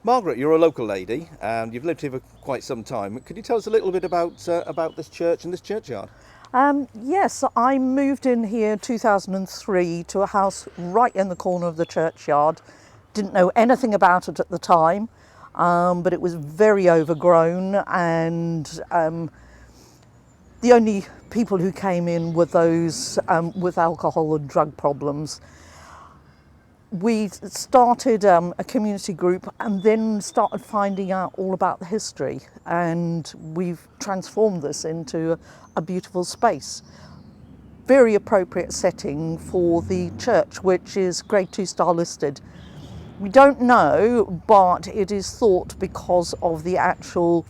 Margaret, you're a local lady and you've lived here for quite some time. Could you tell us a little bit about this church and this churchyard? Yes, I moved in here 2003 to a house right in the corner of the churchyard. Didn't know anything about it at the time, but it was very overgrown, and the only people who came in were those with alcohol and drug problems. We started a community group and then started finding out all about the history, and we've transformed this into a beautiful space. Very appropriate setting for the church, which is Grade 2 star listed. We don't know, but it is thought because of the actual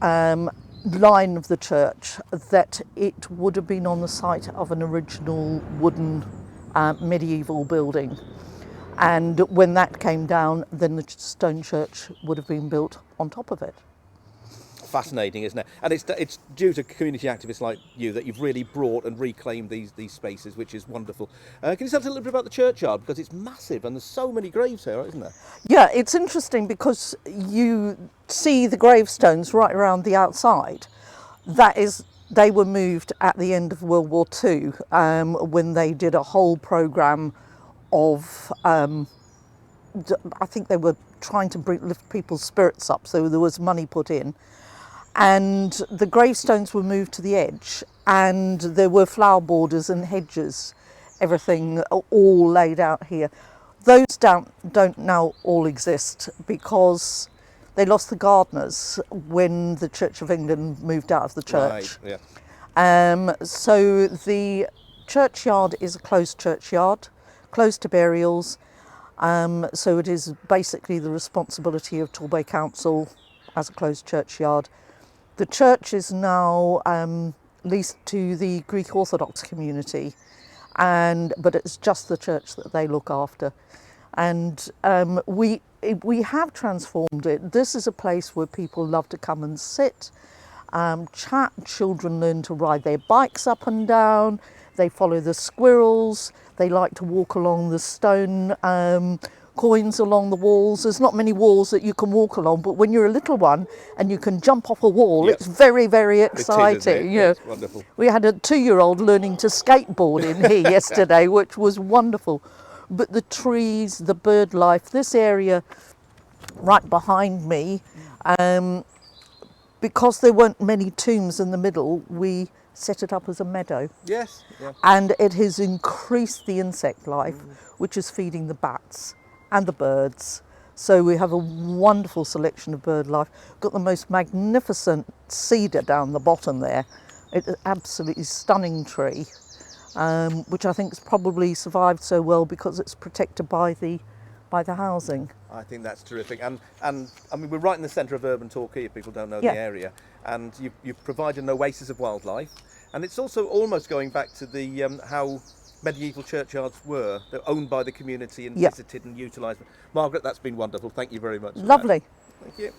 line of the church that it would have been on the site of an original wooden medieval building, and when that came down, then the stone church would have been built on top of it. Fascinating, isn't it? And it's due to community activists like you that you've really brought and reclaimed these spaces, which is wonderful. Can you tell us a little bit about the churchyard, because it's massive and there's so many graves here, isn't there? Yeah, it's interesting because you see the gravestones right around the outside. They were moved at the end of World War II when they did a whole programme of, I think they were trying to lift people's spirits up, so there was money put in. And the gravestones were moved to the edge, and there were flower borders and hedges, everything all laid out here. Those don't now all exist because they lost the gardeners when the Church of England moved out of the church. Right, yeah. So the churchyard is a closed churchyard, closed to burials. So it is basically the responsibility of Torquay Council as a closed churchyard. The church is now leased to the Greek Orthodox community, but it's just the church that they look after. And we have transformed it. This is a place where people love to come and sit, chat. Children learn to ride their bikes up and down. They follow the squirrels. They like to walk along the stone coins along the walls. There's not many walls that you can walk along, but when you're a little one and you can jump off a wall, Yep. it's very, very exciting. It is, isn't it? Yeah. It's wonderful. We had a 2-year-old learning to skateboard in here yesterday, which was wonderful. But the trees, the bird life, this area right behind me, because there weren't many tombs in the middle, we set it up as a meadow. Yes. Yeah. And it has increased the insect life, which is feeding the bats and the birds. So we have a wonderful selection of bird life. Got the most magnificent cedar down the bottom there. It's an absolutely stunning tree, which I think has probably survived so well because it's protected by the housing. I think that's terrific, and I mean we're right in the centre of urban Torquay, if people don't know Yeah. the area, and you've provided an oasis of wildlife, and it's also almost going back to the how medieval churchyards were. They're owned by the community and Yeah. visited and utilised. Margaret, that's been wonderful. Thank you very much. for that. Lovely. Thank you.